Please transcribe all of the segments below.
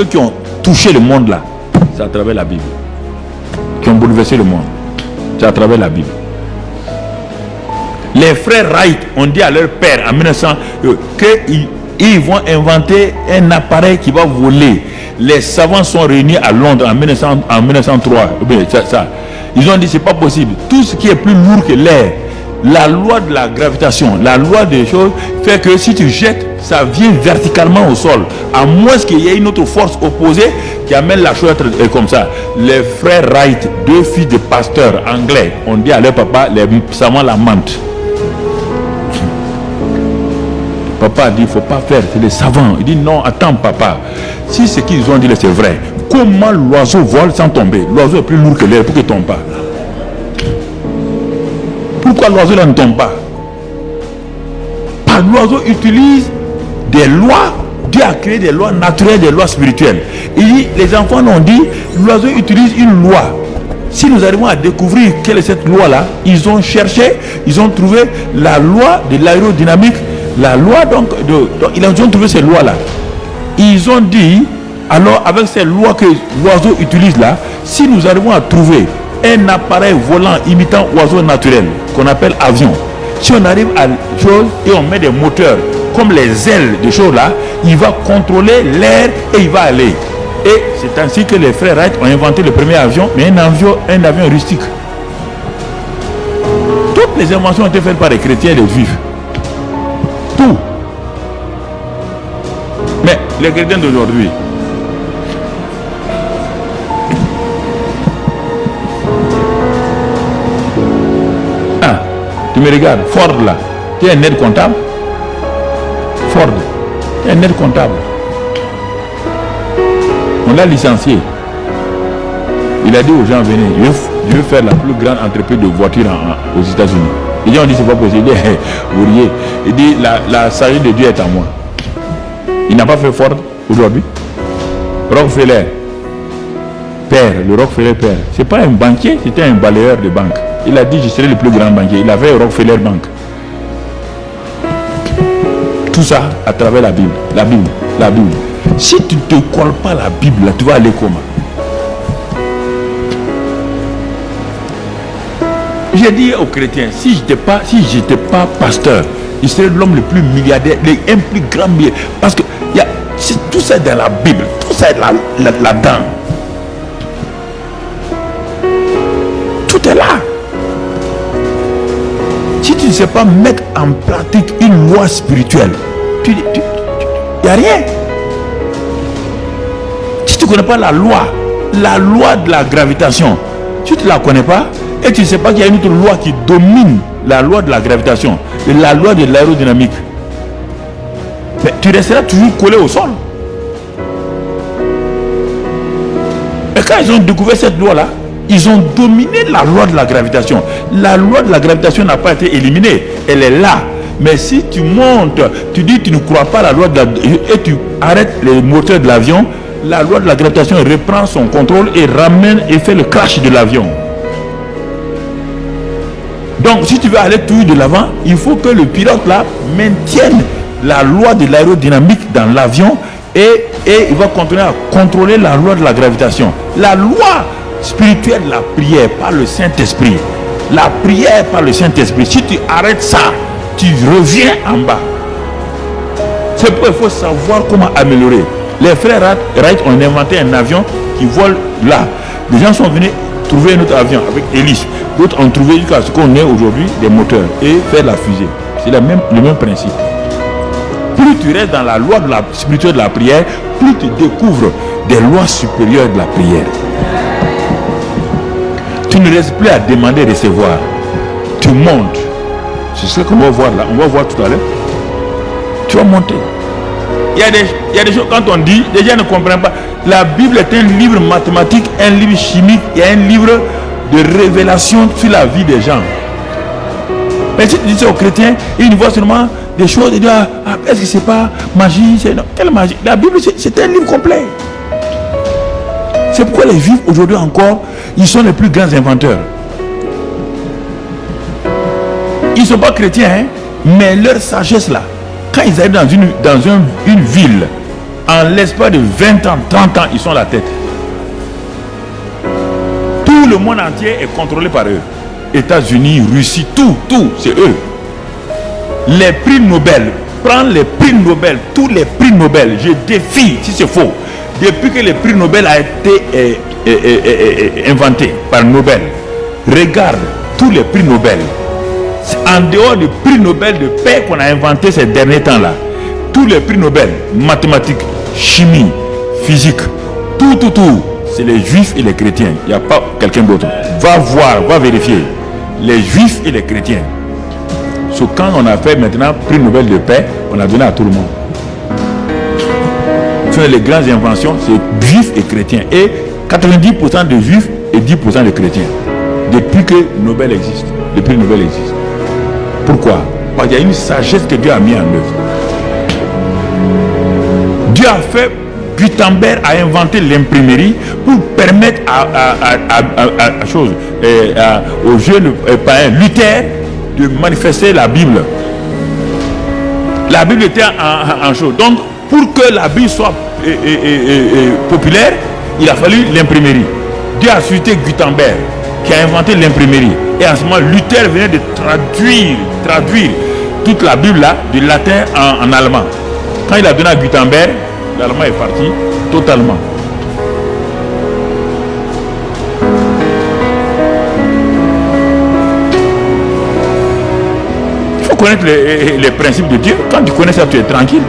ceux qui ont touché le monde là, c'est à travers la Bible. Qui ont bouleversé le monde, c'est à travers la Bible. Les frères Wright ont dit à leur père en 1900 qu'ils vont inventer un appareil qui va voler. Les savants sont réunis à Londres en 1903. Ils ont dit c'est pas possible. Tout ce qui est plus lourd que l'air, la loi de la gravitation, la loi des choses fait que si tu jettes, ça vient verticalement au sol. À moins qu'il y ait une autre force opposée qui amène la chose à être comme ça. Les frères Wright, deux fils de pasteurs anglais, ont dit à leur papa, les savants la mentent. Papa a dit, il ne faut pas faire, c'est les savants. Il dit, non, attends papa, si ce qu'ils ont dit c'est vrai, comment l'oiseau vole sans tomber? L'oiseau est plus lourd que l'air, pourquoi il ne tombe pas? Pourquoi l'oiseau là ne tombe pas? L'oiseau utilise des lois. Dieu a créé des lois naturelles, des lois spirituelles. Il dit, les enfants l'ont dit, l'oiseau utilise une loi. Si nous arrivons à découvrir quelle est cette loi-là, ils ont cherché, ils ont trouvé la loi de l'aérodynamique, la loi donc ils ont trouvé ces lois-là. Ils ont dit, alors avec ces lois que l'oiseau utilise là, si nous arrivons à trouver un appareil volant imitant oiseau naturel, qu'on appelle avion, si on arrive à chose et on met des moteurs comme les ailes de choses là, il va contrôler l'air et il va aller. Et c'est ainsi que les frères Wright ont inventé le premier avion, mais un avion rustique. Toutes les inventions ont été faites par les chrétiens et les juifs. Tout. Mais les chrétiens d'aujourd'hui, tu me regardes, Ford là, tu es un aide comptable. Ford, tu es un aide comptable. On l'a licencié. Il a dit aux gens, venez, je veux faire la plus grande entreprise de voitures aux États-Unis. Les gens ont dit, c'est pas possible. Il dit, hey, vous riez. Il dit, la sagesse de Dieu est à moi. Il n'a pas fait Ford aujourd'hui. Rockefeller, père, le Rockefeller père, c'est pas un banquier, c'était un balayeur de banque. Il a dit, je serai le plus grand banquier. Il avait Rockefeller Bank. Tout ça à travers la Bible. La Bible. La Bible. Si tu ne te colles pas la Bible, là, tu vas aller comment? J'ai dit aux chrétiens, si je n'étais pas pasteur, je serais l'homme le plus milliardaire, un plus grand milliardaire. Parce que tout ça est dans la Bible. Tout ça est là-dedans. Tout est là. Si tu ne sais pas mettre en pratique une loi spirituelle, il n'y a rien. Si tu ne connais pas la loi de la gravitation, si tu ne la connais pas, et tu ne sais pas qu'il y a une autre loi qui domine la loi de la gravitation, la loi de l'aérodynamique, mais tu resteras toujours collé au sol. Et quand ils ont découvert cette loi-là, ils ont dominé la loi de la gravitation. La loi de la gravitation n'a pas été éliminée. Elle est là. Mais si tu montes, tu dis que tu ne crois pas à la loi de la... et tu arrêtes les moteurs de l'avion, la loi de la gravitation reprend son contrôle et ramène et fait le crash de l'avion. Donc si tu veux aller toujours de l'avant, il faut que le pilote là maintienne la loi de l'aérodynamique dans l'avion et il va continuer à contrôler la loi de la gravitation. La loi spirituelle, la prière par le Saint-Esprit. La prière par le Saint-Esprit. Si tu arrêtes ça, tu reviens en bas. C'est pourquoi il faut savoir comment améliorer. Les frères Wright ont inventé un avion qui vole là. Les gens sont venus trouver un autre avion avec hélice. D'autres ont trouvé jusqu'à ce qu'on ait aujourd'hui des moteurs et faire la fusée. C'est le même principe. Plus tu restes dans la loi de la spirituelle de la prière, plus tu découvres des lois supérieures de la prière. Tu ne restes plus à demander et recevoir. Tu montes. C'est ce qu'on va voir là. On va voir tout à l'heure. Tu vas monter. Il y a des choses, quand on dit, les gens ne comprennent pas. La Bible est un livre mathématique, un livre chimique, il y a un livre de révélation sur la vie des gens. Mais si tu dis ça aux chrétiens, ils voient seulement des choses, ils disent, est-ce que c'est pas magie? Quelle magie? La Bible, c'est un livre complet. C'est pourquoi les Juifs aujourd'hui encore, ils sont les plus grands inventeurs. Ils ne sont pas chrétiens, hein, mais leur sagesse là, quand ils arrivent dans une ville En l'espace de 20 ans, 30 ans, ils sont la tête. Tout le monde entier est contrôlé par eux. États-Unis, Russie, tout, c'est eux. Les prix Nobel, prends les prix Nobel, tous les prix Nobel, je défie si c'est faux. Depuis que le prix Nobel a été inventé par Nobel, regarde tous les prix Nobel. En dehors du prix Nobel de paix qu'on a inventé ces derniers temps-là, tous les prix Nobel, mathématiques, chimie, physique, tout, c'est les juifs et les chrétiens. Il n'y a pas quelqu'un d'autre. Va voir, va vérifier. Les juifs et les chrétiens. Quand on a fait maintenant prix Nobel de paix, on a donné à tout le monde. Ce sont les grandes inventions, c'est juifs et chrétiens. Et 90% de juifs et 10% de chrétiens. Depuis que Nobel existe, le prix Nobel existe. Pourquoi? Parce qu'il y a une sagesse que Dieu a mis en œuvre. Dieu a fait, Gutenberg a inventé l'imprimerie pour permettre aux jeunes païens, Luther, de manifester la Bible. La Bible était en chose. Donc, pour que la Bible soit populaire, il a fallu l'imprimerie. Dieu a suscité Gutenberg, qui a inventé l'imprimerie. Et en ce moment, Luther venait de traduire toute la Bible là, du latin en allemand. Quand il a donné à Gutenberg, l'allemand est parti totalement. Il faut connaître les principes de Dieu. Quand tu connais ça, tu es tranquille.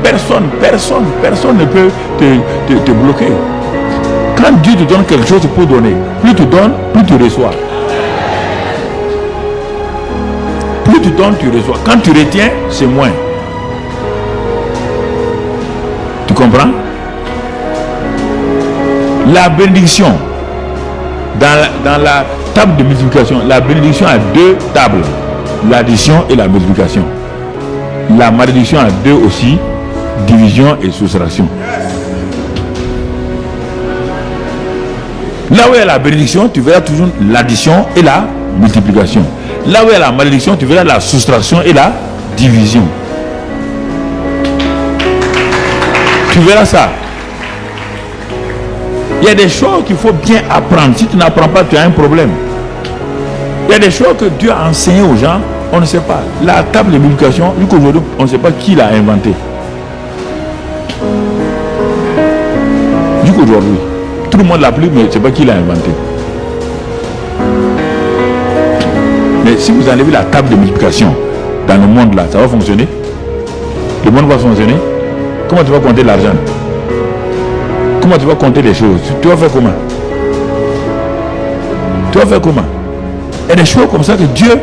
Personne ne peut te bloquer. Quand Dieu te donne quelque chose pour donner, plus tu donnes, plus tu reçois. Plus tu donnes, tu reçois. Quand tu retiens, c'est moins. Tu comprends? La bénédiction, dans la table de multiplication, la bénédiction a deux tables, l'addition et la multiplication. La malédiction a deux aussi, division et soustraction. Là où il y a la bénédiction, tu verras toujours l'addition et la multiplication. Là où il y a la malédiction, tu verras la soustraction et la division. Tu verras ça. Il y a des choses qu'il faut bien apprendre. Si tu n'apprends pas, tu as un problème. Il y a des choses que Dieu a enseignées aux gens, on ne sait pas. La table de multiplication, vu qu'aujourd'hui, on ne sait pas qui l'a inventé. Du coup, aujourd'hui, tout le monde l'a appris, mais je ne sais pas qui l'a inventé. Mais si vous enlevez la table de multiplication dans le monde là, ça va fonctionner? Le monde va fonctionner? Comment tu vas compter l'argent? Comment tu vas compter les choses? Tu vas faire comment? Tu vas faire comment? Il y a des choses comme ça que Dieu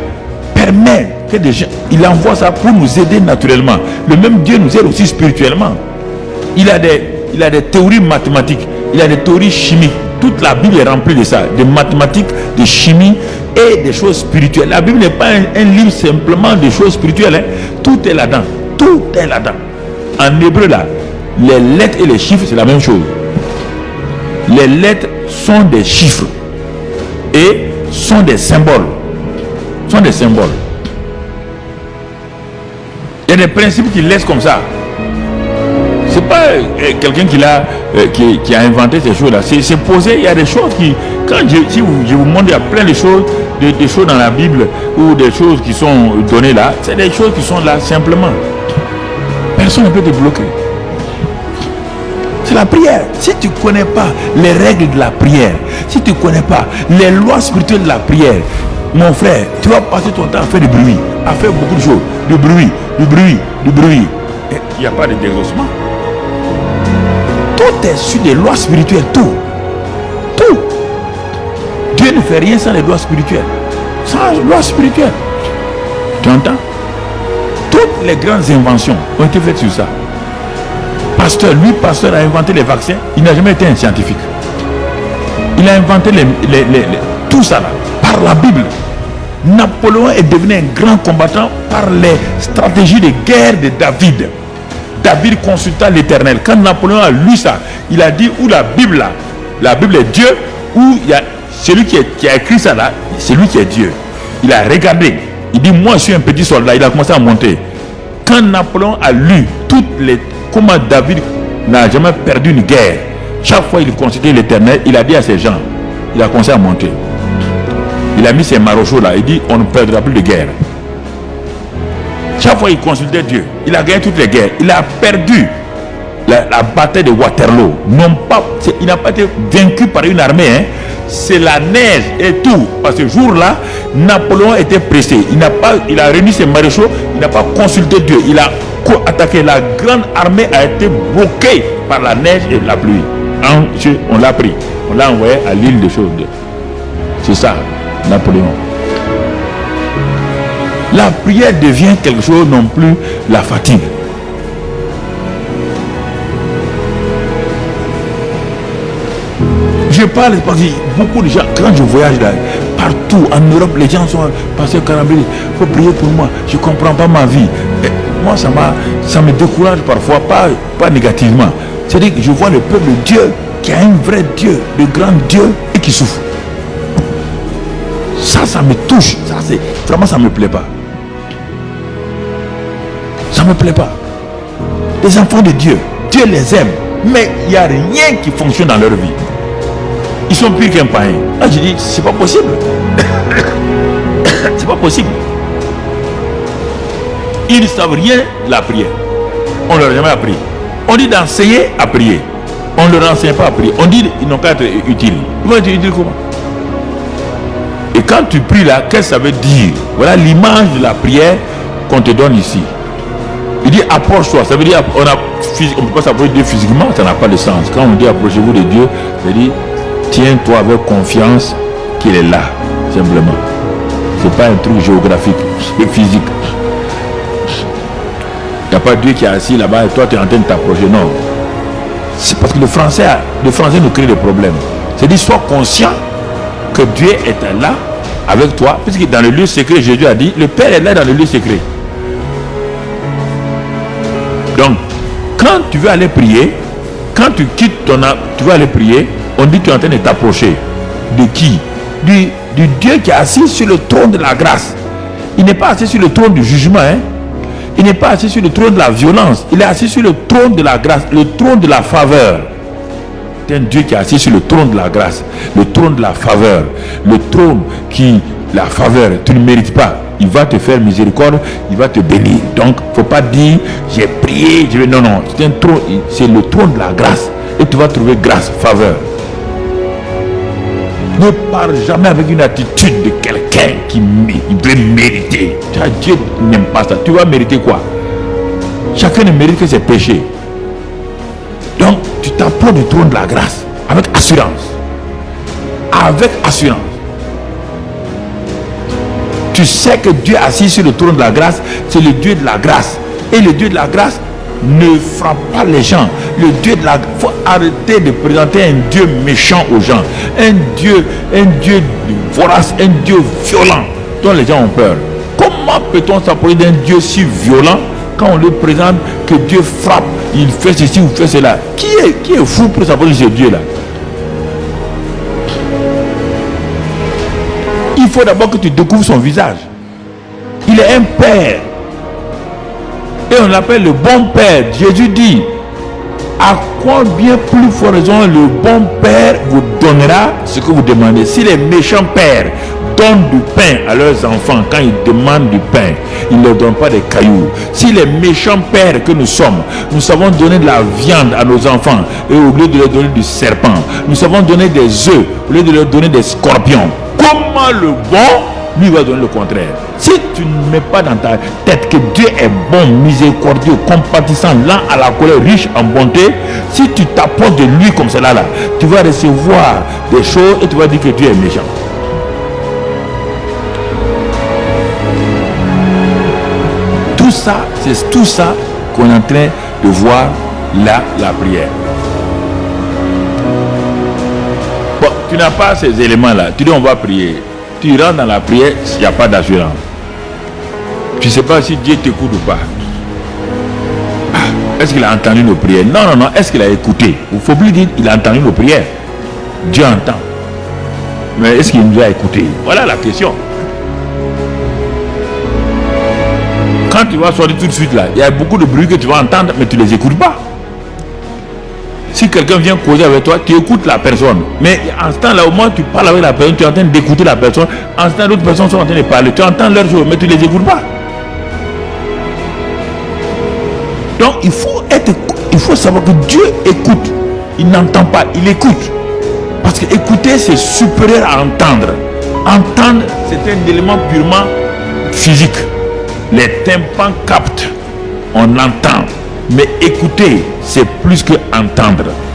permet que des gens, il envoie ça pour nous aider naturellement. Le même Dieu nous aide aussi spirituellement. Il a des théories mathématiques, il a des théories chimiques. Toute la Bible est remplie de ça, de mathématiques, de chimie et des choses spirituelles. La Bible n'est pas un livre simplement de choses spirituelles. Hein. Tout est là-dedans. Tout est là-dedans. En hébreu là, les lettres et les chiffres, c'est la même chose. Les lettres sont des chiffres et sont des symboles. Sont des symboles. Il y a des principes qui laissent comme ça. C'est pas quelqu'un qui a inventé ces choses-là. C'est posé. Il y a des choses qui, si je vous montre, il y a plein de choses, des choses dans la Bible ou des choses qui sont données là. C'est des choses qui sont là simplement. Personne ne peut te bloquer. C'est la prière. Si tu ne connais pas les règles de la prière, si tu ne connais pas les lois spirituelles de la prière, mon frère, tu vas passer ton temps à faire du bruit, à faire beaucoup de choses. Du bruit. Et il n'y a pas de désosement. Tout est sur des lois spirituelles. Tout. Dieu ne fait rien sans les lois spirituelles. Sans les lois spirituelles. Tu entends? Toutes les grandes inventions ont été faites sur ça. Pasteur a inventé les vaccins. Il n'a jamais été un scientifique. Il a inventé tout ça là, par la Bible. Napoléon est devenu un grand combattant par les stratégies de guerre de David. David consulta l'Éternel. Quand Napoléon a lu ça, il a dit, où la Bible est Dieu, où il y a celui qui a écrit ça là, c'est lui qui est Dieu. Il a regardé. Il dit, moi je suis un petit soldat. Il a commencé à monter. Quand Napoléon a lu comment David n'a jamais perdu une guerre. Chaque fois il consultait l'Éternel, il a dit à ses gens, il a commencé à monter. Il a mis ses maréchaux là, il dit on ne perdra plus de guerre. Chaque fois il consultait Dieu, il a gagné toutes les guerres. Il a perdu la bataille de Waterloo. Non pas, il n'a pas été vaincu par une armée, hein. C'est la neige et tout. Parce que ce jour-là, Napoléon était pressé. Il a réuni ses maréchaux, il n'a pas consulté Dieu. Il a attaqué. La grande armée a été bloquée par la neige et la pluie. On l'a pris. On l'a envoyé à l'île de Chaude. C'est ça, Napoléon. La prière devient quelque chose non plus la fatigue. Je parle parce que beaucoup de gens, quand je voyage là, partout en Europe, les gens sont passés au Carambéry, il faut prier pour moi, je ne comprends pas ma vie. Et moi, ça me décourage parfois, pas négativement. C'est-à-dire que je vois le peuple de Dieu qui a un vrai Dieu, le grand Dieu, et qui souffre. Ça me touche. Vraiment, ça ne me plaît pas. Ça ne me plaît pas. Les enfants de Dieu, Dieu les aime, mais il n'y a rien qui fonctionne dans leur vie. Ils sont pires qu'un païen. Là, je dis, c'est pas possible. C'est pas possible. Ils ne savent rien de la prière. On ne leur a jamais appris. On dit d'enseigner à prier. On ne leur enseigne pas à prier. On dit qu'ils n'ont qu'à être utiles. Ils vont être utiles comment? Et quand tu pries là, qu'est-ce que ça veut dire? Voilà l'image de la prière qu'on te donne ici. Il dit approche-toi. Ça veut dire on ne peut pas s'approcher de Dieu physiquement, ça n'a pas de sens. Quand on dit approchez-vous de Dieu, ça veut dire tiens-toi avec confiance qu'il est là, simplement. C'est pas un truc géographique, c'est physique. Il n'y a pas Dieu qui est assis là-bas et toi tu es en train de t'approcher. Non. C'est parce que le français nous crée des problèmes. C'est-à-dire sois conscient que Dieu est là avec toi, puisque dans le lieu secret, Jésus a dit, le Père est là dans le lieu secret. Donc, quand tu veux aller prier, quand tu quittes tu veux aller prier, on dit que tu es en train de t'approcher. De qui? Du Dieu qui est assis sur le trône de la grâce. Il n'est pas assis sur le trône du jugement. Hein? Il n'est pas assis sur le trône de la violence. Il est assis sur le trône de la grâce, le trône de la faveur. C'est un Dieu qui est assis sur le trône de la grâce, le trône de la faveur, le trône qui, la faveur, tu ne mérites pas. Il va te faire miséricorde, il va te bénir. Donc, il ne faut pas dire, j'ai prié, non, c'est un trône, c'est le trône de la grâce. Et tu vas trouver grâce, faveur. Ne parle jamais avec une attitude de quelqu'un qui veut mériter. Dieu n'aime pas ça. Tu vas mériter quoi? Chacun ne mérite que ses péchés. Donc, tu t'approches du trône de la grâce avec assurance. Avec assurance. Tu sais que Dieu assis sur le trône de la grâce, c'est le Dieu de la grâce. Et le Dieu de la grâce ne frappe pas les gens. Le Dieu de la grâce, il faut arrêter de présenter un Dieu méchant aux gens. Un Dieu vorace, un Dieu violent dont les gens ont peur. Comment peut-on s'approcher d'un Dieu si violent quand on lui présente que Dieu frappe, il fait ceci ou fait cela? Qui est fou pour s'approcher de ce Dieu-là? Il faut d'abord que tu découvres son visage. Il est un père. Et on l'appelle le bon père. Jésus dit, à quoi bien plus forte raison le bon père vous donnera ce que vous demandez. Si les méchants pères donnent du pain à leurs enfants quand ils demandent du pain, ils ne leur donnent pas des cailloux. Si les méchants pères que nous sommes, nous savons donner de la viande à nos enfants et au lieu de leur donner du serpent, nous savons donner des œufs au lieu de leur donner des scorpions, comment le bon lui va donner le contraire? Si tu ne mets pas dans ta tête que Dieu est bon, miséricordieux, compatissant, lent à la colère, riche en bonté, si tu t'approches de lui comme cela là, tu vas recevoir des choses et tu vas dire que Dieu est méchant. Tout ça, c'est tout ça qu'on est en train de voir là, la prière. Bon, tu n'as pas ces éléments là, tu dis on va prier. Tu rentres dans la prière, il n'y a pas d'assurance. Tu ne sais pas si Dieu t'écoute ou pas. Est-ce qu'il a entendu nos prières? Non. Est-ce qu'il a écouté? Il faut plus dire qu'il a entendu nos prières. Dieu entend. Mais est-ce qu'il nous a écouté? Voilà la question. Quand tu vas sortir tout de suite là, il y a beaucoup de bruit que tu vas entendre, mais tu ne les écoutes pas. Si quelqu'un vient causer avec toi, tu écoutes la personne. Mais en ce temps-là, au moins tu parles avec la personne, tu es en train d'écouter la personne. En ce temps, d'autres personnes sont en train de parler. Tu entends leurs choses, mais tu ne les écoutes pas. Donc il faut savoir que Dieu écoute. Il n'entend pas, il écoute. Parce que écouter, c'est supérieur à entendre. Entendre, c'est un élément purement physique. Les tympans captent, on entend. Mais écouter, c'est plus que entendre.